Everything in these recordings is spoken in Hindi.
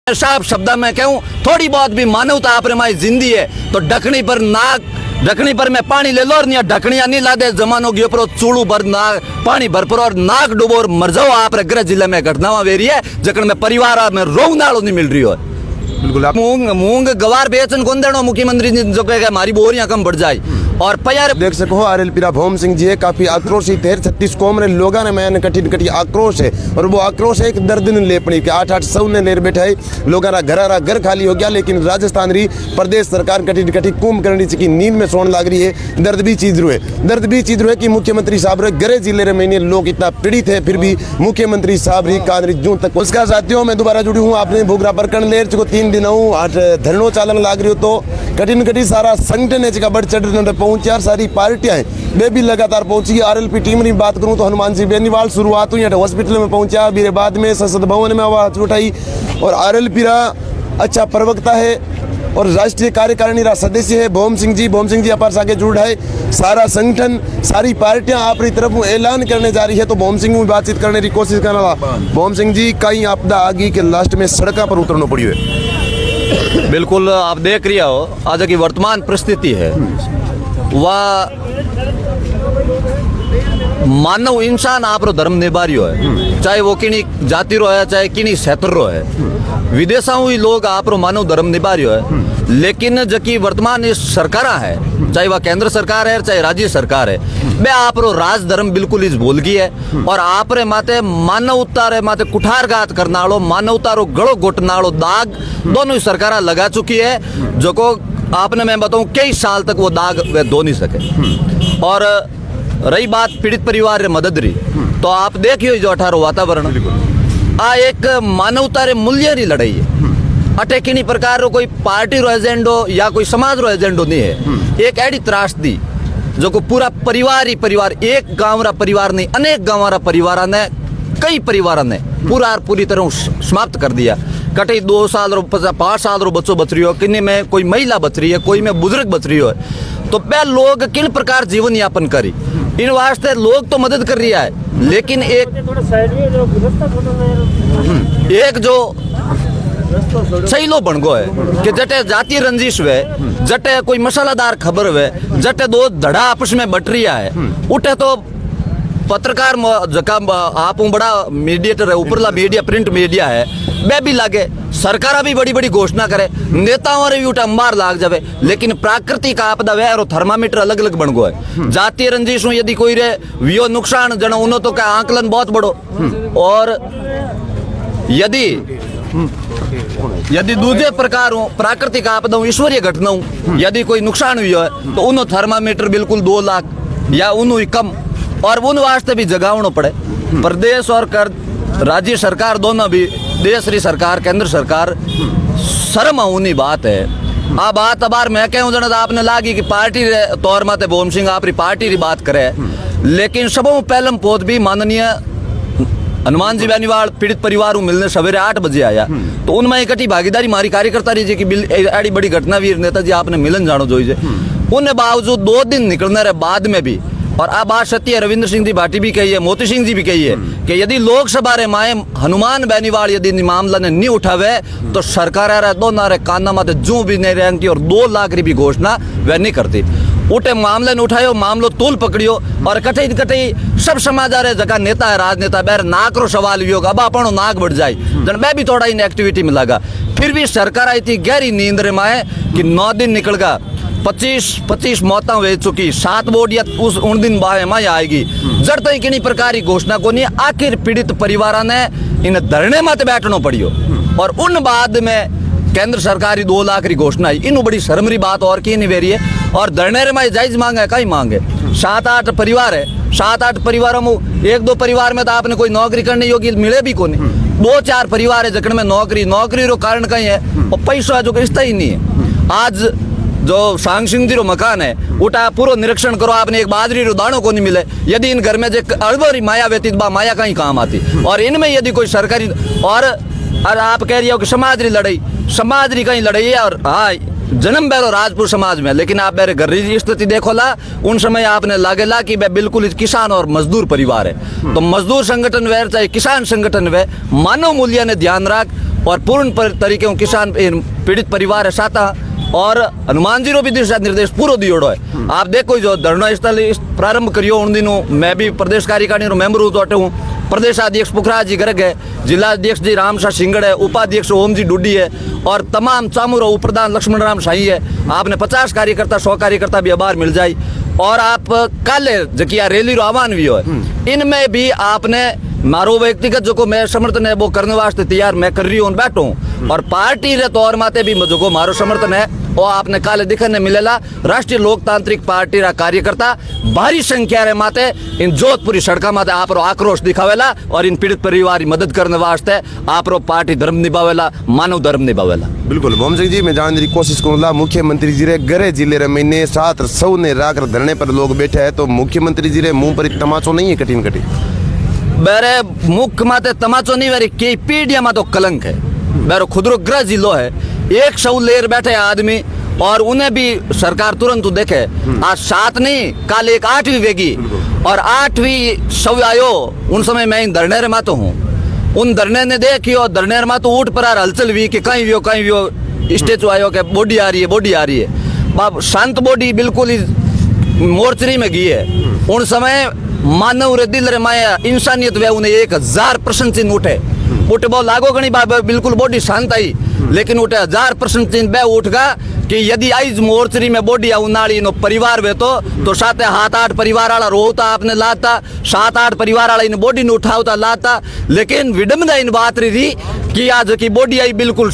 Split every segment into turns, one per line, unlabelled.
साफ शब्द में कहूँ, थोड़ी बहुत भी मानवता आप माई जिंदगी है तो ढकनी पर मैं पानी ले लो और नहीं ढकनिया नहीं ला दे जमानो के ऊपर चूड़ू भर नाक पानी भरपूर और नाक डूबो और मर जाओ आप गृह जिले में घटनावा वेरी है जखन में परिवार में रोंग नाड़ो नहीं मिल रही हो।
बिल्कुल आप
मूंग गवार बेचन कौन देनो मुख्यमंत्री जी जो कहेगा हमारी बोरियां कम बढ़ जाए और पयार
देख सको आरएलपी भोम सिंह जी है काफी आक्रोशित है। 36 कौम रे लोगों ने मैंने कटी आक्रोश है और वो आक्रोश है एक दर्द ने ले पड़ी कि 8-8 सौ ने लेर बैठा है लोगों का घर खाली हो गया। लेकिन राजस्थान री प्रदेश सरकार कटी कुंभ करनी की नींद में सोन लग रही है। दर्द भी चीज रू है कि मुख्यमंत्री साहब रे गृह जिले रे महीने लोग इतना पीड़ित है फिर भी मुख्यमंत्री साहब री कांदरी जून तक उसका साथियों मैं दोबारा जुड़ी हूँ आपने भोगरा परकन लेर को 3 दिन हूँ आज धरनो चालन लाग रही हो तो कठिन सारा संगठन है बढ़ चढ़ पहुंचा सारी पार्टियां हैं वे भी लगातार पहुंची। आरएलपी टीम की बात करूं तो हनुमान जी बेनीवाल शुरुआत हुई हॉस्पिटल में पहुंचा फिर बाद में संसद भवन में आवाज उठाई और आरएलपी रा अच्छा प्रवक्ता है और राष्ट्रीय कार्यकारिणी रा सदस्य है भोम सिंह जी अपार सागे जुड़ है। सारा संगठन सारी पार्टियां अपनी तरफ ऐलान करने जा रही है तो भोम सिंह भी बातचीत करने की कोशिश करना। भोम सिंह जी कई आपदा आगे के लास्ट में सड़क पर उतरना पड़ी है।
बिल्कुल आप देख रही हो आज की वर्तमान परिस्थिति है वह मानव इंसान आप रो धर्म निभा रही है चाहे वो किनी जाति रो है चाहे किनी क्षेत्र रो है विदेशा हुई लोग आप रो मानव धर्म निभा रही है। लेकिन जबकि वर्तमान इस सरकार है चाहे वह केंद्र सरकार है चाहे राज्य सरकार है वे आप रो राज धर्म बिल्कुल इस भूल गई है और आप रे माते मानवता रे माते कुठारघात करनालो मानवता रो गड़ो घोटनालो दाग दोनों ही सरकार लगा चुकी है जो को आपने मैं बताऊं कई साल तक वो दाग वे धो नहीं सके। और रही बात पीड़ित परिवार रे मदद रही तो आप देखियो जो 18 वातावरण आ एक मानवता रे मूल्य री लड़ाई है अटे किनी प्रकार रो कोई पार्टी रो एजेंडो या कोई समाज रो एजेंडो नहीं है। एक एडी त्रासदी जो को पूरा परिवार ही परिवार एक गांव रा परिवार नहीं अनेक गांव रा परिवार ने कई परिवार ने पूरी तरह समाप्त कर दिया। कटे 2 साल रो 5 साल रो बच्चों बच रही हो किन्हीं में कोई महिला बच रही है कोई में बुजुर्ग बच रही हो तो पे लोग किन प्रकार जीवन यापन करी इन वास्ते लोग तो मदद कर रही है। लेकिन एक जो सही लो बन गो है कि जटे जाति रंजिश वे जटे कोई मसालादार खबर वे जटे दो धड़ा आपस में बट रही है उठे तो पत्रकार जका आप बड़ा मीडिएटर है ऊपरला मीडिया प्रिंट मीडिया है वे भी लागे सरकार भी बड़ी बड़ी घोषणा करे नेताओं रे भी उठा मार लाग जावे। लेकिन प्राकृतिक आपदा वे और थर्मामीटर अलग अलग बन गो है। जातीय रंजिश यदि कोई रे वियो नुकसान जन उन्हों तो का आंकलन बहुत बड़ो और यदि दूसरे प्रकार प्राकृतिक आपदा ईश्वरीय घटना यदि कोई नुकसान हुई है तो उन्हों थर्मामीटर बिल्कुल 2 लाख या उन्हों कम और उन वास्ते भी जगावना पड़े। प्रदेश और राज्य सरकार दोनों भी देश री सरकार केंद्र सरकार शर्म होनी बात है। आ बात अबार मैं कहूँ जन आपने लागी कि पार्टी रे तौर माते भोम सिंह आप पार्टी री बात करे लेकिन सबों पहलम पोत भी माननीय हनुमान जी बेनीवाल पीड़ित परिवार मिलने सवेरे 8 बजे आया तो उनमें इकट्ठी भागीदारी मारी कार्यकर्ता रही कि एडी बड़ी घटना वीर नेताजी आपने मिलन जानो जोईजे उन बावजूद 2 दिन निकलने रे बाद में भी और अब बात सत्य है रविंद्र सिंह जी भाटी भी कही है मोती सिंह जी भी कही है कि यदि लोकसभा रे माए हनुमान बेनीवाल यदि मामला ने नहीं उठावे तो सरकार दोनों रे काना माते जू भी नहीं रहेंगी और 2 लाख री भी घोषणा वह नहीं करती। उठे मामले ने उठायो मामलो तूल पकड़ियो और कटई सब समाज रे जगह नेता है राजनेता बैर नाक रो सवाल भी होगा अब अपनो नाक बढ़ जाए जन मैं भी थोड़ा इन एक्टिविटी में लगा फिर भी सरकार आई थी गहरी नींद रे माए कि 9 दिन निकल गया 25 मौतें हो चुकी 7 बोर्ड या उन दिन माँ आएगी जड़ तक किन्हीं प्रकार की घोषणा को नहीं आखिर पीड़ित परिवार ने इन धरने मत बैठना पड़ियो और उन बाद में केंद्र सरकार 2 लाख की घोषणा आई इन बड़ी शर्मरी बात और की नहीं वेरी है और धरने रे में जायज मांगे कहीं मांगे 7-8 परिवार है 7-8 परिवारों में 1-2 परिवार में तो आपने कोई नौकरी करने योग्य मिले भी को नहीं 2-4 परिवार है जकड़ में नौकरी रो कारण कहीं है और पैसा जो रिश्ता ही नहीं है। आज जो सांग सिंह जी रो मकान है उठा पूरा निरीक्षण करो आपने एक बाजरी रो दाणो को नहीं मिले यदि इन घर में जो अड़बोरी माया व्यतीत बा माया कहीं काम आती और इनमें यदि कोई सरकारी और आप कह रही हो कि समाज री कहीं लड़ाई है और हाँ जन्म बेरो राजपूत समाज में लेकिन आप मेरे घर की स्थिति देखो ला उन समय आपने लागेला कि वह बिल्कुल किसान और मजदूर परिवार है तो मजदूर संगठन वे चाहे किसान संगठन वे मानव मूल्य ने ध्यान रख और पूर्ण तरीके किसान पीड़ित परिवार है साता और हनुमान जी रो भी दिशा निर्देश पूरा दियोड़ो है। आप देखो जो धरना स्थल प्रारंभ करियो उन दिनों मैं भी प्रदेश कार्यकारिणी रो मेंबर हूँ। प्रदेश अध्यक्ष पुखराज जी गर्ग है, जिला अध्यक्ष जी रामशाह सिंगड़ है, उपाध्यक्ष ओम जी डुड्डी है और तमाम चामुरो उप प्रधान लक्ष्मण राम शाही है। आपने 50 कार्यकर्ता 100 कार्यकर्ता भी अबार मिल जाए। और आप कल जकिया रैली रो आह्वान भी हो, इनमें भी आपने मारो व्यक्तिगत जो को मैं समर्थन है वो करने वास्ते तैयार मैं कर रही हूँ बैठो और पार्टी रे तौर माते भी जो को मारो समर्थन है वो आपने काले दिखने मिलेला। राष्ट्रीय लोकतांत्रिक पार्टी रा कार्यकर्ता भारी संख्या रे माते इन जोधपुरी सड़का माते आप रो आक्रोश दिखावेला और इन पीड़ित परिवार की मदद करने वास्ते आप रो पार्टी धर्म निभावेला, मानव धर्म निभावेला।
बिल्कुल भोम सिंह जी, मैं जानने की कोशिश करूँगा मुख्यमंत्री जी रे गरे जिले रे महीने 7 सौ ने राकर धरने पर लोग बैठे हैं, तो मुख्यमंत्री जी रे मुंह पर तमाचो नहीं है कठिन कठिन?
बेरे मुख माते तमाचो नहीं वेरी कई पीढ़िया मा तो कलंक है। बेरो खुदरो गृह जिलो है, 100 लेर बैठे आदमी और उन्हें भी सरकार तुरंत देखे। आज 7 नहीं कल एक 8वीं वेगी और 8वीं सौ आयो। उन समय मैं इन धरने रे मातो हूँ, उन धरने ने देखियो धरने मा तो उठ पर हलचल हुई कि कहीं भी स्टेचू आयो के बॉडी आ रही है बाप शांत बॉडी बिल्कुल ही मोर्चरी में गई है। उन समय मानव रे दिल रे माया इंसानियत वे उन्हें 1000% चिन्ह उठे बहुत लागो गणी बाबा बिल्कुल बॉडी शांत आई, लेकिन उठे 1000% चिन्ह बे उठगा कि यदि आइज मोर्चरी में बॉडी उनाड़ी नो परिवार वे तो 7-8 परिवार वाला रोता आपने लाता, 7-8 परिवार वाला इन बॉडी ने उठावता लाता। लेकिन विडम्बना इन बात रही कि आज की बॉडी आई बिल्कुल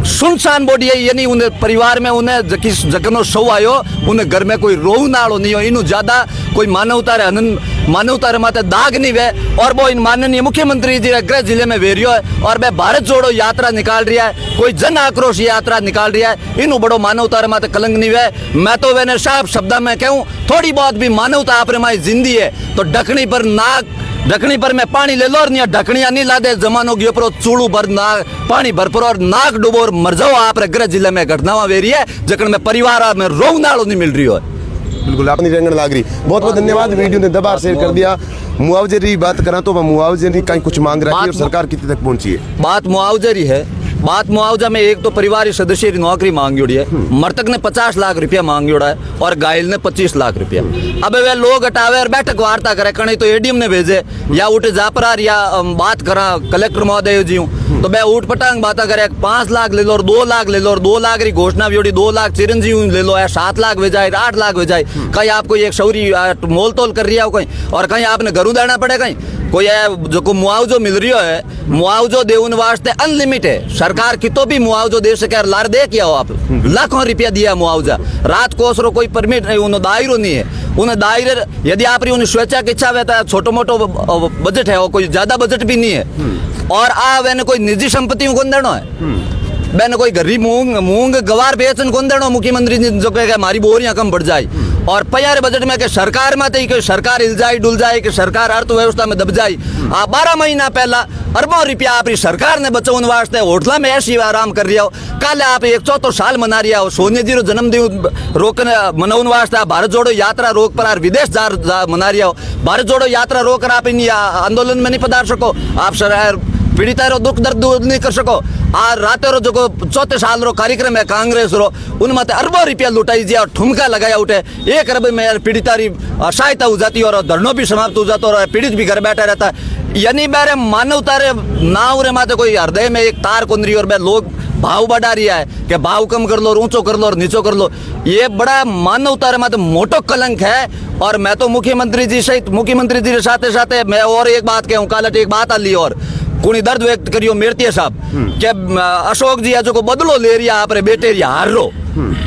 सुनसान बॉडी आई, यानी उन्हें परिवार में उन्हें जकनो शव आयो उन्हें घर में कोई रोऊ नाड़ो नहीं हो। इनु ज्यादा कोई मानवता रे माते दाग नहीं वे। और वो इन माननीय मुख्यमंत्री जी गृह जिले में वेरियो है और वह भारत जोड़ो यात्रा निकाल रहा है, कोई जन आक्रोश यात्रा निकाल रहा है। इनु बड़ो मानवता रे माते कलंक नहीं वे। मैं तो वेने साफ शब्द में कहूँ थोड़ी बहुत भी मानवता आप रे माई जिंदगी है तो ढकनी पर मैं पानी ले लो और नहीं ढकनिया नहीं ला दे जमानो की ऊपर चूड़ू भर नाक पानी भर पर और नाक डूबो और मर जाओ। आप गृह जिले में घटनावा वेरी है जखन में परिवार में रोऊ नाड़ो नहीं मिल रही हो।
बिल्कुल आपने रंगन लाग रही। बहुत बहुत धन्यवाद, वीडियो ने दबार शेयर कर दिया। मुआवजे की बात करा तो मुआवजे की कहीं कुछ मांग रही है और सरकार कितने तक पहुंची है?
बात मुआवजे की है। बात मुआवजा में एक तो परिवार सदस्य की नौकरी मांगी है, मृतक ने 50 लाख रुपया मांगी है और घायल ने 25 लाख रुपया। अब वे लोग हटावे और बैठक वार्ता करे कहीं तो एडीएम ने भेजे या उठे जापरार या बात करा कलेक्टर महोदय जी तो मैं उठ पटांग बात करे 5 लाख ले लो और 2 लाख ले लो और 2 लाख की घोषणा भी 2 लाख चिरंजीवी ले लो या 7 लाख भेजाए 8 लाख भेजाए। कहीं आपको एक शौरी मोल तोल कर रहा हो कहीं और कहीं आपने घरों देना पड़े कहीं कोई जो को मुआवजो मिल रही है मुआवजो देने वास्ते अनलिमिट है। सरकार की तो भी मुआवजो दे सके लार दे किया हो आप लाखों रुपया दिया मुआवजा रात को उसरो कोई परमिट नहीं उन्हें दायरो नहीं है। उन्हें दायरे यदि आप उन्हें स्वेच्छा की इच्छा रहता है छोटो मोटो बजट है वो कोई ज्यादा बजट भी नहीं है और आ वैने कोई निजी संपत्ति कौन देना है बैन कोई गरीब मूंग गवार बेचन कौन देना मुख्यमंत्री जो कहे हमारी बोरियां कम बढ़ जाए और पयारे बजट में के सरकार में कि सरकार हिल जाए डुल जाए कि सरकार अर्थव्यवस्था में दब जाए। आप 12 महीना पहला अरबों रुपया अपनी सरकार ने बचाने वास्ते होटल में ऐसी आराम कर रहा हो। कल आप 104 साल मना रहा हो सोनिया जी रो जन्मदिन रोकने मनाने वास्ते आप भारत जोड़ो यात्रा रोक पर विदेश जा मना रहा हो। भारत जोड़ो यात्रा रोक कर आप इन आंदोलन में नहीं पधार सको, आप सरकार पीड़िता रो दुख दर्द दूर नहीं कर सको। आज रात रो जो 4 साल रो कार्यक्रम है कांग्रेस रो उनमें अरबों रुपया लुटाई दिया और ठुमका लगाया उठे 1 अरब में पीड़िता सहायता हो जाती और धरनों भी समाप्त हो जाता और पीड़ित भी घर बैठा रहता है। यानी मेरे मानवता रे नाव रे माते कोई हृदय में एक तार कुंद रही और लोग भाव बढ़ा रहा है कि भाव कम कर लो और ऊंचो कर लो और नीचो कर लो। ये बड़ा मानवता रे माते मोटो कलंक है। और मैं तो मुख्यमंत्री जी सहित मुख्यमंत्री जी के साथ मैं और एक बात कहूँ कालट एक बात आली और कुणी दर्द व्यक्त करियो मेरतिया साहब के अशोक जी जो को बदलो ले रही आप रे बेटे हार रो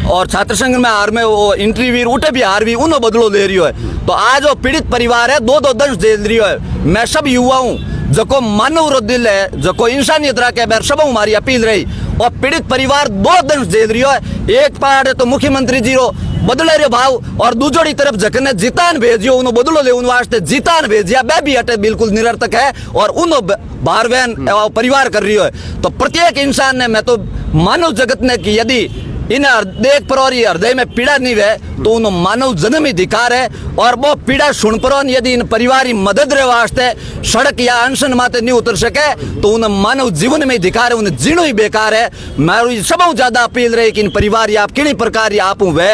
और छात्र संघ में हार में वो इंटरव्यू उठे भी हार भी उन्होंने बदलो ले रही है। तो आज वो पीड़ित परिवार है 2-2 दंश दे रही है। मैं सब युवा हूँ जो को मानव रो दिल है जो को इंसानियत रखे बैर सब हमारी अपील रही और पीड़ित परिवार 2 दंश दे रही है। एक पार्ट है तो मुख्यमंत्री जी रो बदले रे भाव और दूसरी तरफ जखने जितान भेजियो उन्हों बदलो ले उन वास्ते जितान भेजिया बै भी हटे बिल्कुल निरर्थक है और उन्हों बारवेन परिवार कर रही है। तो प्रत्येक इंसान ने मैं तो मानव जगत ने कि यदि इन देख पर और ये हृदय में पीड़ा नहीं है तो उन मानव जन्म अधिकार है और वो पीड़ा सुन पर यदि इन परिवार मदद रे वास्ते सड़क या अनशन माते नहीं उतर सके तो उन मानव जीवन में अधिकार है, उन जीणो ही बेकार है। मारू सब ज्यादा अपील रहे कि इन परिवार आप किनी प्रकार आप वे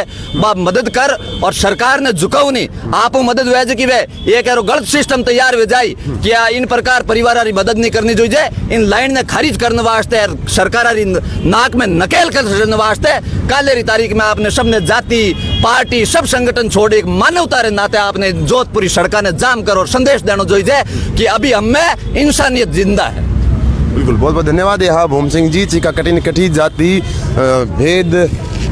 मदद कर और सरकार ने झुकाऊ नहीं आप मदद वे कि वे ये कह गलत सिस्टम तैयार हो जाए कि इन प्रकार परिवार मदद नहीं करनी चाहिए। इन लाइन ने खारिज करने वास्ते सरकार नाक में नकेल करने वास्ते कालेरी तारीख में आपने सबने जाति पार्टी सब संगठन छोड़ एक मानवता रे नाते आपने जोधपुरी सड़का ने जाम करो और संदेश देना चाहिए कि अभी हम में इंसानियत जिंदा है।
बिल्कुल, बहुत बहुत धन्यवाद। यहाँ भूम सिंह जी चिका कठिन कठी जाति भेद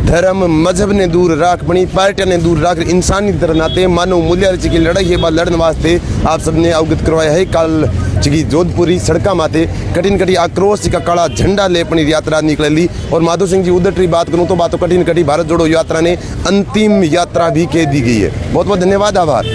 धर्म मजहब ने दूर राख बनी पार्टियां ने दूर राख इंसानी तरह नाते मानव मूल्य की लड़ाई है बात लड़ने वास्ते आप सबने अवगत करवाया है। कल चिकी जोधपुरी सड़का माते कठिन कठी आक्रोश का काला झंडा ले अपनी यात्रा निकली और माधो सिंह जी उधर बात करूँ तो बातों कठिन कठी भारत जोड़ो यात्रा ने अंतिम यात्रा भी कह दी गई है। बहुत बहुत धन्यवाद, आभार।